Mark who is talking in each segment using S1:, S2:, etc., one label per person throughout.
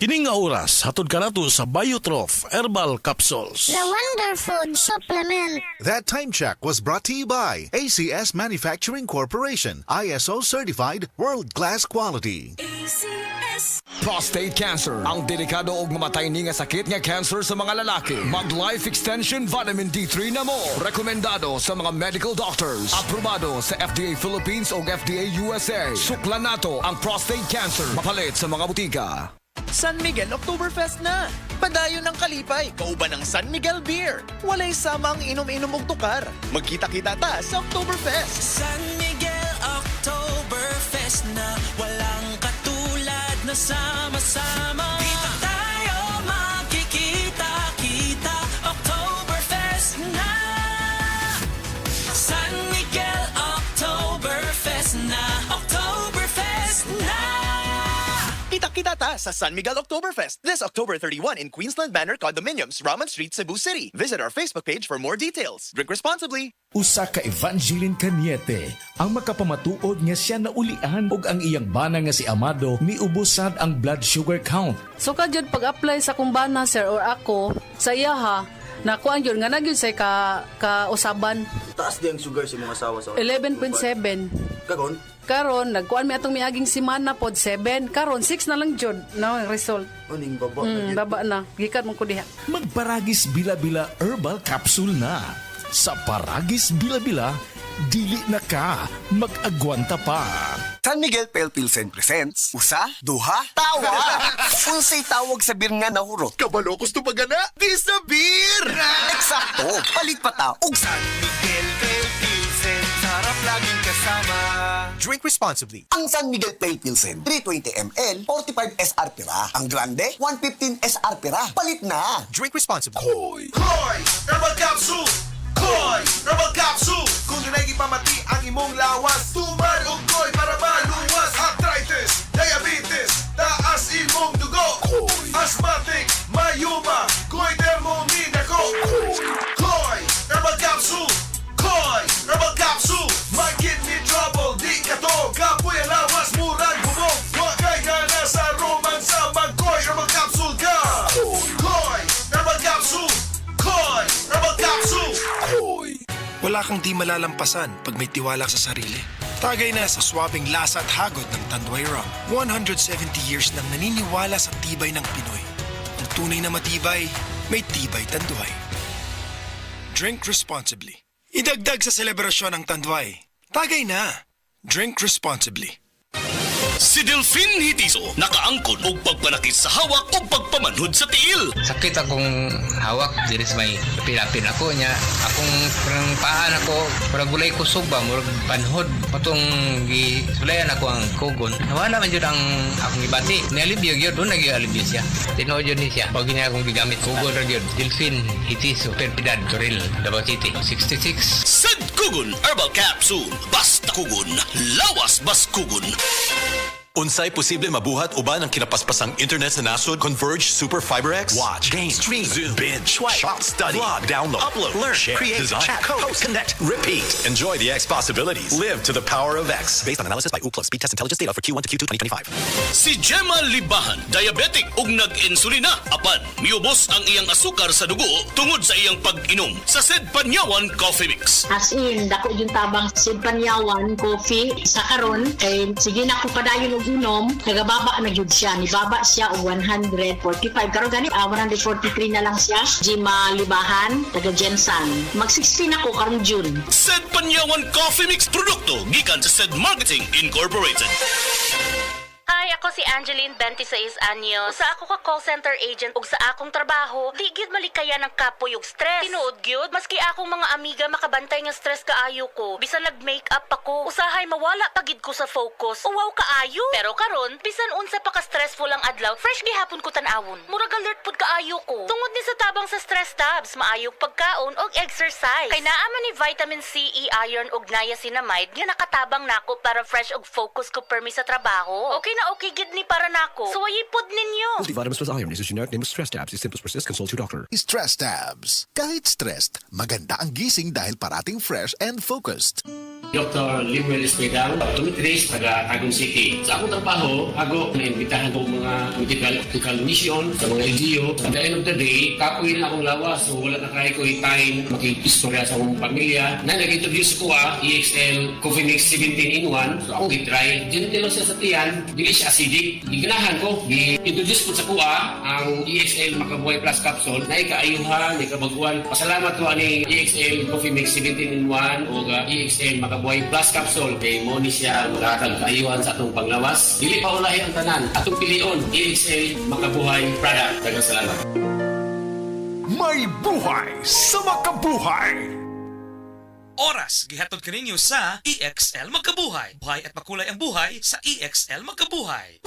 S1: Kining nga oras, hatod ka nato sa Biotrof Herbal Capsules.
S2: The Wonder Food Supplement.
S3: That time check was brought to you by ACS Manufacturing Corporation, ISO certified, world-class quality.
S4: Prostate cancer, ang delikado ug mamatay ni nga sakit nga cancer sa mga lalaki. Mag Life Extension Vitamin D3 na mo. Rekomendado sa mga medical doctors. Aprobado sa FDA Philippines ug FDA USA. Suklan nato ang prostate cancer. Mapalit sa mga butika.
S5: San Miguel Oktoberfest na! Padayon ng kalipay, kauban ng San Miguel Beer. Walay sama ang inom-inom og tukar. Magkita-kita ta sa Oktoberfest.
S6: San Miguel Oktoberfest na walang katulad na sama-sama. Dito tayo magkikita-kita. Oktoberfest na! San Miguel Oktoberfest na! Oktoberfest na!
S5: Kita-kita ta sa San Miguel Oktoberfest this October 31 in Queensland Manor Condominiums, Raman Street, Cebu City. Visit our Facebook page for more details. Drink responsibly.
S7: Usa ka Evangeline Cañete ang makapamatuod nga siya naulian ug ang iyang bana nga si Amado miubusad ang blood sugar count.
S8: So kadyod pag-apply sa kumbana sir or ako sa iya ha, nakuan yun nga nagyud say ka usaban.
S9: Taas di ang sugar sa mga asawa sa
S8: 11.7.
S9: Kagon?
S8: Karon nagkuan mi atong miaging semana pod 7. Karon 6 na lang jud na ang result.
S9: Uning baba.
S8: Baba na. Gikan mo ko diha.
S7: Magparagis bila-bila herbal capsule na. Sa Paragis Bila-Bila, dili na ka mag-agwanta pa.
S10: San Miguel Pale Pilsen presents Usa, Duha, Tawa. Unsay tawag sa beer nga nahurot?
S5: Kabalo gusto pagana? Di sa beer!
S10: Eksakto, palit pa ta og San Miguel Pale Pilsen, sarap laging kasama.
S5: Drink responsibly.
S10: Ang San Miguel Pale Pilsen, 320 ml, 45 SR pira. Ang Grande, 115 SR pira. Palit na.
S5: Drink responsibly. Koy Herbal Capsule! Koy Herbal Capsule! Kung dunay gipamati ang imong lawas, tuman og koy para maluwas. Arthritis, diabetes, taas imong dugo. Asthmatic, mayuma, koy Thermomix ako. Koy Herbal Capsule! Koy Herbal Capsule! My kidney trouble, di ka to. Kapoy ang lawas, murag bubog. Huwag kay gana sa romance sa mag-Koy Herbal Capsule ka. Koy Herbal Capsule! Koy Herbal Capsule!
S11: Wala kang di malalampasan pag may tiwala sa sarili. Tagay na sa swabing lasa at hagod ng Tanduay Rum. 170 years nang naniniwala sa tibay ng Pinoy. Ang tunay na matibay, may tibay Tanduay. Drink responsibly. Idagdag sa selebrasyon ng Tanduay. Tagay na. Drink responsibly.
S1: Si Delphine Hitiso, nakaangkon og pagpanakit sa hawak o pagpamanhod sa tiil.
S12: Sakit akong hawak, diris may pilapin ako niya. Akong paan ako, murag gulay kusog ba, murag panhod. Patong gisulayan ako ang kugon. Nawala man yun ang akong ibati. Nialibyo yun, doon nag-ialibyo siya. Tinood yun niya. Pag niya akong gigamit, kugon rin yun. Delphine Hitiso, Perpidad, Toril, Davao City, 66.
S1: Sad Kugon Herbal Capsule. Basta kugon, lawas bas kugon.
S13: Unsay posible mabuhat uban ang kinapaspasang internet sa nasod? Converge Super Fiber X. Watch, game, stream, zoom, binge, swipe, shop, study, blog, download, upload, learn, share, create, design, chat, code, connect, repeat. Enjoy the X possibilities. Live to the power of X. Based on analysis by Ookla Speed Test Intelligence data for Q1 to Q2 2025.
S1: Si Gemma Libahan, diabetic ug nag-insulina. Apan, miubos ang iyang asukar sa dugo tungod sa iyang pag-inom sa Sed Panyawan Coffee Mix.
S14: As in, dako yung tabang Sid Panyawan coffee sa karon kay sige na ko padayon og inom, nagababa na jud siya. Nibaba siya og 145. Karon gani 143 na lang siya. Gemma Libahan, taga Jensan. Mag-16 ako karong June.
S1: Sed Panyawan Coffee Mix produkto gikan sa Sed Marketing Incorporated.
S15: Hi, ako si Angeline, 26 anyos. Sa ako ka call center agent ug sa akong trabaho, di gyud malikaya ng kapoy ug stress. Tinuod gyud, maski akong mga amiga makabantay nga stress kaayo ko. Bisan nag-makeup ako, usahay mawala pagid ko sa focus. Uwaw kaayo. Pero karon, bisan unsa pa ka stressful ang adlaw, fresh gihapon ko tan-awon. Murag alert pud kaayo ko. Tungod ni sa tabang sa stress tabs, maayog pagkaon ug exercise. Kay naa man ni vitamin C, E, iron ug niacinamide nga nakatabang nako para fresh ug focus ko permi sa trabaho. Okay na okay gid ni para nako. Suwayipod ninyo.
S16: Multivitamins plus iron is a generic name of stress tabs. If symptoms persist, consult your doctor.
S3: Stress tabs. Kahit stressed, maganda ang gising dahil parating fresh and focused.
S17: Dr. Limuel Espedal, optometrist, taga Tagum City. Sa akong trabaho, ako naimbitahan ko mga medical mission sa mga LGU. At the end of the day, kapoy na akong lawas. So wala na kaya ko time makikistorya sa akong pamilya. Na nag-introduce ko EXL Coffee Mix 17-in-1. So akong gitry. Gentle siya sa tiyan, dili siya acidic. Giganahan ko, gi-introduce ko sa kuha ang EXL Makabuhay Plus Capsule na ikaayuhan, ikabaguan. Pasalamat ko ani EXL Coffee Mix 17-in-1 o EXL Makabuhay Plus Capsule kay mo ni siya maghatag kaayuhan sa atong panglawas. Dili pa ulahi ang tanan. Atong pilion, EXL Makabuhay product. Daghang salamat.
S5: May buhay sa makabuhay!
S6: Oras, gihatod kaninyo sa EXL Magkabuhay. Buhay at makulay ang buhay sa EXL Magkabuhay.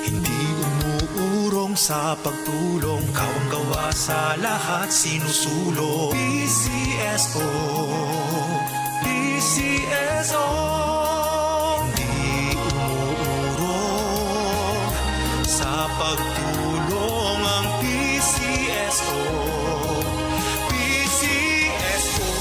S5: Hindi umuurong sa pagtulong, kawang gawa sa lahat sinusulong. PCSO, PCSO. Hindi umuurong sa pagtulong ang PCSO. PCSO.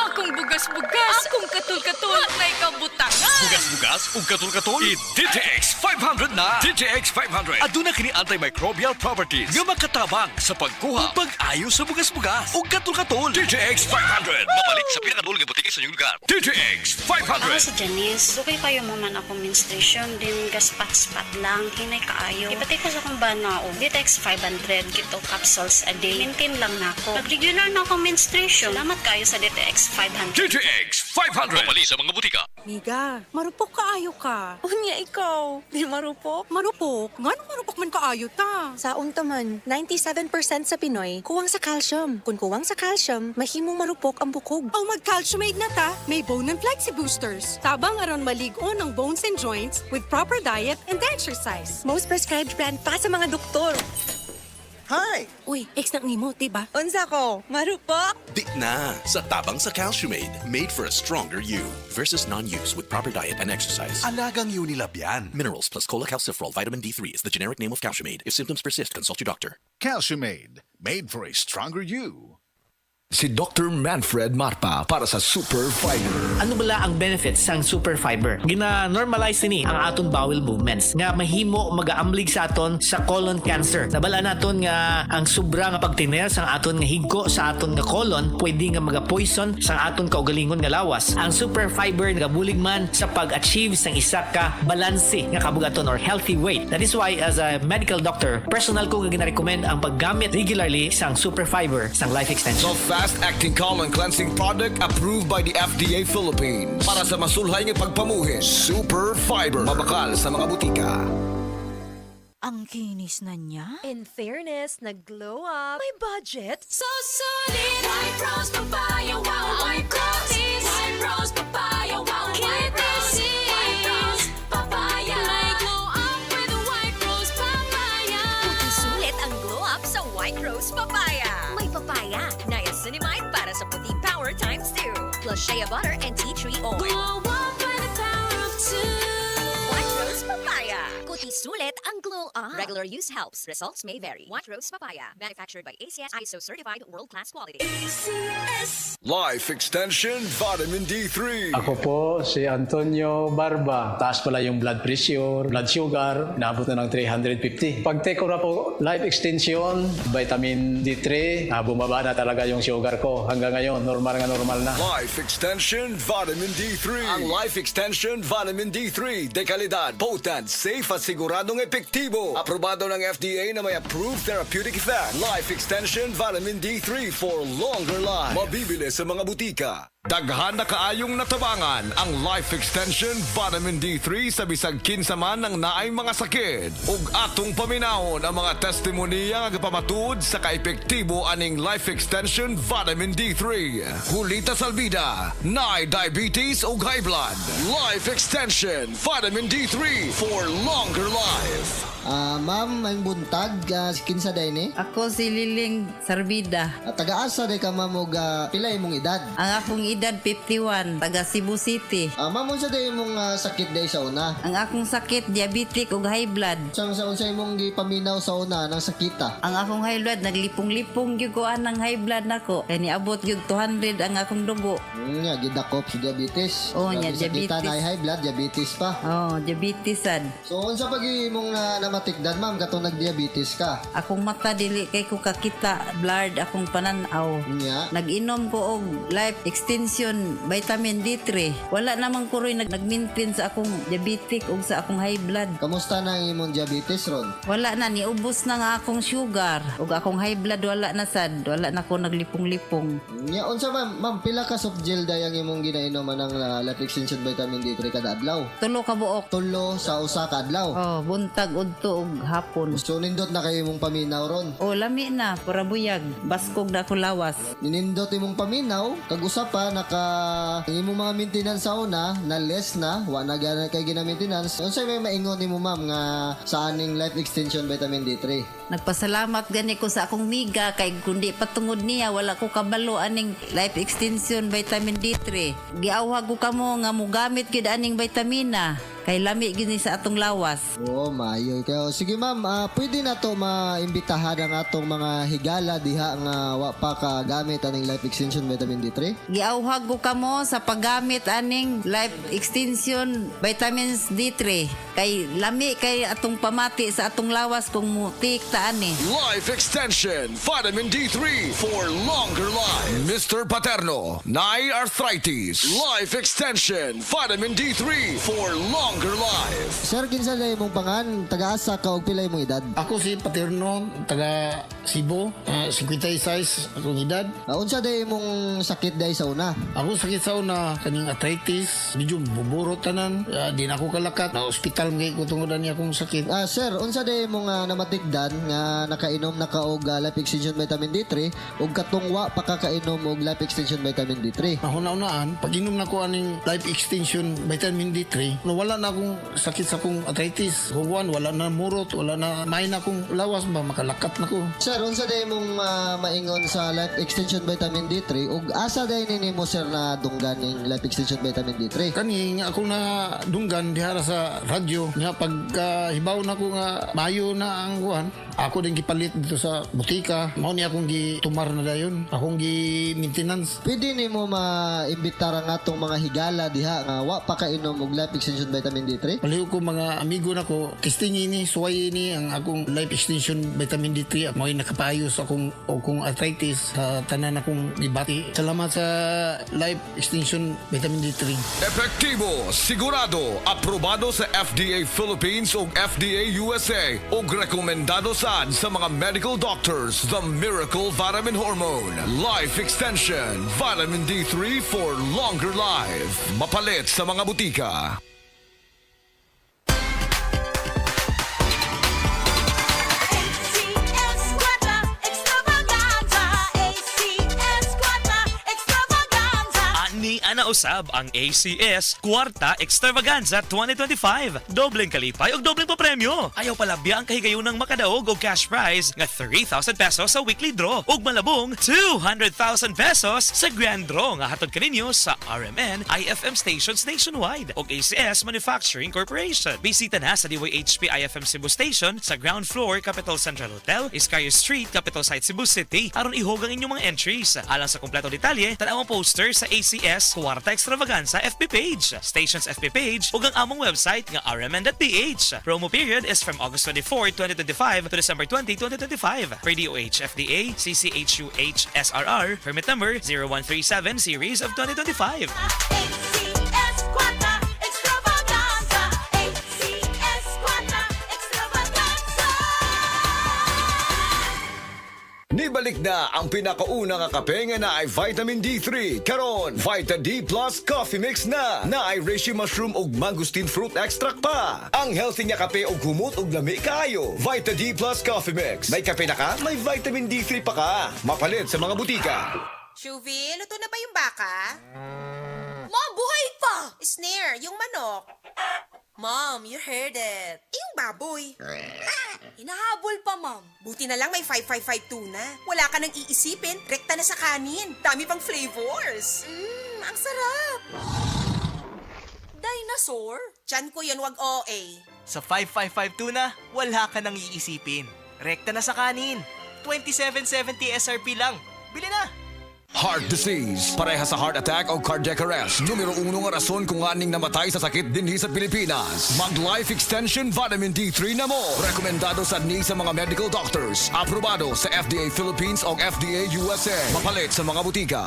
S18: Akong bugas-bugas, akong katul-katul, may kabutangan.
S4: Bugas-bugas ug katul-katul i-DTX 500 na. DTX 500 aduna kini antimicrobial properties nga makatabang sa pagkuha ug pag-ayo sa bugas-bugas ug katul-katul. DTX 500 mabalik sa pinakadulong nga butika sa inyong lugar. DTX 500.
S19: Ako si Janice, okay kayo mo man ako menstruation din gaspat-spat lang hinay kaayo. Ipatay ko sa kung ba na o DTX 500 gito capsules a day. Maintain lang na ako. Pag regular na akong menstruation, salamat kayo sa DTX 500.
S4: DTX 500 mabalik sa mga butika.
S18: Miga, marupok kaayo ka. Unya ikaw, di marupok? Marupok? Ngano marupok man kaayo ta?
S20: Sa untaman, 97% sa Pinoy kuwang sa calcium. Kung kuwang sa calcium, mahimong marupok ang bukog.
S18: Ang mag-calciumate na ta, may bone and flexi boosters. Tabang aron malig-on ang bones and joints with proper diet and exercise.
S20: Most prescribed brand pa sa mga doktor.
S18: Hi! Uy, ex na nimo, diba?
S20: Unsa ko? Marupok?
S13: Di na sa tabang sa Calciumate, made for a stronger you versus non-use with proper diet and exercise.
S5: Alagang Unilab yan.
S13: Minerals plus cholecalciferol vitamin D3 is the generic name of Calciumate. If symptoms persist, consult your doctor.
S3: Calciumate, made for a stronger you.
S4: Si Dr. Manfred Marpa para sa Super Fiber.
S21: Ano bala ang benefits sang Super Fiber? Gina-normalize ni ang aton bowel movements nga mahimo magaamblig sa aton sa colon cancer. Nabala naton nga ang sobra nga pagtiner sang aton nga higko sa aton nga colon pwede nga maga-poison sang aton kaugalingon nga lawas. Ang Super Fiber nagabulig man sa pag-achieve sang isa ka balanse nga kabugaton or healthy weight. That is why as a medical doctor, personal ko nga gina-recommend ang paggamit regularly sang Super Fiber sang life extension.
S4: Fast-acting colon cleansing product approved by the FDA Philippines. Para sa masulhay ng pagpamuhin, Super Fiber. Mabakal sa mga butika.
S18: Ang kinis na niya.
S20: In fairness, nag-glow up.
S18: May budget.
S6: So solid, White Rose Papaya, wow, White Rose. White Rose Papaya, wow, White Rose. White Rose Papaya. May glow up with White Rose Papaya.
S20: Puti sulit ang glow up sa White Rose Papaya. May papaya, niacinamide para sa puti power times 2. Plus shea butter and tea tree oil.
S6: Glow up with the power of 2.
S20: White Rose Papaya. Puti sulit ang glow up. Regular use helps. Results may vary. White Rose Papaya. Manufactured by ACS ISO certified world-class quality.
S6: ACS.
S4: Life Extension Vitamin D3.
S22: Ako po si Antonio Barba. Taas pala yung blood pressure, blood sugar, naabot na ng 350. Pag take ko na po Life Extension, vitamin D3, bumaba na talaga yung sugar ko. Hanggang ngayon, normal na.
S4: Life Extension Vitamin D3. Ang Life Extension Vitamin D3, dekalidad, potent, safe at siguradong epektibo. Aprobado ng FDA na may approved therapeutic effect. Life Extension Vitamin D3 for longer life. Mabibili sa mga butika. Daghan na kaayong natabangan ang Life Extension Vitamin D3 sa bisag kinsa man ng naay mga sakit. Ug atong paminahon ang mga testimonya nga gapamatud sa kaepektibo aning Life Extension Vitamin D3. Hulita salbida, naay diabetes ug high blood. Life Extension Vitamin D3 for longer life.
S2: Ma'am, ang buntag, kinsa day ni?
S9: Ako si Liling Sarbida.
S2: Taga-asa day ka ma'am og pila imong edad?
S9: Ang akong edad 51, taga Cebu City.
S2: Ma'am, unsa day imong sakit day sa una?
S9: Ang akong sakit diabetic ug high blood.
S2: Unsa imong gipaminaw sa una ng sakita?
S9: Ang akong high blood naglipong-lipong gyud ko anang high blood nako. Kay niabot gyud 200 ang akong dugo.
S2: Nya gidakop si diabetes.
S9: Oh, nya
S2: Sakita
S9: diabetes.
S2: na high blood, diabetes pa.
S9: Oh, diabetes sad.
S2: So unsa pag imong namatikdan ma'am katong nag-diabetes ka?
S9: Akong mata dili kay ko kakita, blurred akong pananaw.
S2: Nya.
S9: Nag-inom ko og life extension vitamin D3. Wala namang ko rin nag-maintain sa akong diabetic ug sa akong high blood.
S2: Kamusta na ang imong diabetes ron?
S9: Wala na, niubos na nga akong sugar ug akong high blood wala na sad. Wala na ko naglipong-lipong.
S2: Nya unsa ma'am pila ka soft gel day ang imong ginainom ng life extension vitamin D3 kada adlaw?
S9: 3 ka buok.
S2: 3 sa usa ka adlaw.
S9: Oh, buntag udto ug hapon.
S2: So nindot na kayo imong paminaw ron.
S9: Oh, lami na, para buyag. Baskog na ako lawas.
S2: Ninindot imong paminaw, kag usa pa naka imong mga maintenance sa una na less na, wa na gana kay gina-maintenance. Unsay may maingon nimo ma'am nga sa aning life extension vitamin D3?
S9: Nagpasalamat gani ko sa akong miga kay kundi patungod niya wala ko kabalo aning life extension vitamin D3. Giawhag ko kamo nga mogamit gyud aning vitamina kay lami gid ni sa atong lawas.
S2: Oh, maayo kayo. Sige ma'am, pwede na to maimbitahan ang atong mga higala diha nga wa pa ka gamit aning life extension vitamin D3.
S9: Giawhag ko kamo sa paggamit aning life extension vitamins D3 kay lami kay atong pamati sa atong lawas kung mutik ta ani.
S4: Life Extension Vitamin D3 for longer life. Mr. Paterno, Nai Arthritis. Life Extension Vitamin D3 for longer life.
S2: Sir, kinsa na imong pangan? Taga-asa ka og pila imong edad?
S23: Ako si Paterno, taga Cebu, 56 akong edad.
S2: Unsa day imong sakit day sa una?
S23: Ako sakit sa una, kaning arthritis, medyo buburot tanan, di na ako kalakat, na hospital ngay ko tungodan niya akong sakit.
S2: Sir, unsa day imong namatikdan nga nakainom na ka og life extension vitamin D3 ug katungwa pa kakainom og life extension vitamin D3?
S23: Una-unaan, pag inom na ko aning life extension vitamin D3, no, wala na akong sakit sa akong arthritis. Kung wala na murot, wala na may na akong lawas ba, makalakat na ko.
S2: Sir, unsa day mong maingon sa life extension vitamin D3 ug asa day nimo sir na dunggan ning life extension vitamin D3?
S23: Kani nga ako na dunggan dihara sa radyo nga pag hibaw na ko nga mayo na ang kuhan, ako din gipalit dito sa butika. Mao ni akong gitumar na dayon. Akong gi-maintenance.
S2: Pwede nimo maimbitar ang atong mga higala diha nga wa pa kainom og life extension vitamin D3?
S23: Paliw ko mga amigo na ko, testing ini, suway ini ang akong life extension vitamin D3. Mo'y nakapayos akong arthritis sa tanan akong ibati. Salamat sa life extension vitamin D3.
S4: Epektibo, sigurado, aprobado sa FDA Philippines ug FDA USA ug rekomendado sa mga medical doctors. The Miracle Vitamin Hormone. Life Extension Vitamin D3 for longer life. Mapalit sa mga butika.
S24: Ana usab ang ACS Kwarta Extravaganza 2025. Dobleng kalipay ug dobleng papremyo. Ayaw palabya ang kahigayunang makadaog og cash prize nga 3,000 pesos sa weekly draw ug malabong 200,000 pesos sa grand draw nga hatod kaninyo sa RMN IFM stations nationwide ug ACS Manufacturing Corporation. Bisita na sa DYHP IFM Cebu Station sa ground floor Capital Central Hotel, Iscayo Street, Capital Site Cebu City aron ihog ang inyong mga entries. Alang sa kompleto detalye, tanaw ang poster sa ACS Kwarta Extravaganza FB page, station's FB page ug ang among website nga rmn.ph. Promo period is from August 24, 2025 to December 20, 2025 per DOH FDA CCHUH SRR permit number 0137 series of 2025.
S4: Nibalik na ang pinakauna nga kape nga na ay vitamin D3. Karon, Vita D Plus Coffee Mix na ay reishi mushroom ug mangosteen fruit extract pa. Ang healthy nga kape ug humot ug lami kaayo. Vita D Plus Coffee Mix. May kape na ka, may vitamin D3 pa ka. Mapalit sa mga butika.
S25: Shuvi, luto na ba yung baka? Ma, buhay pa! Snare, yung manok. Mom, you heard it. Yung baboy.
S20: Hinahabol pa, ma'am.
S25: Buti na lang may 555 tuna. Wala ka nang iisipin, rekta na sa kanin. Dami pang flavors.
S20: Ang sarap. Dinosaur?
S25: Tiyan ko yun, wag OA.
S7: Sa 555 tuna, wala ka nang iisipin. Rekta na sa kanin. 2770 SRP lang. Bili na!
S4: Heart disease, pareha sa heart attack o cardiac arrest. Numero 1 nga rason kung aning namatay sa sakit dinhi sa Pilipinas. Mag Life Extension Vitamin D3 na mo. Rekomendado sa mga medical doctors. Aprobado sa FDA Philippines o FDA USA. Mapalit sa mga butika.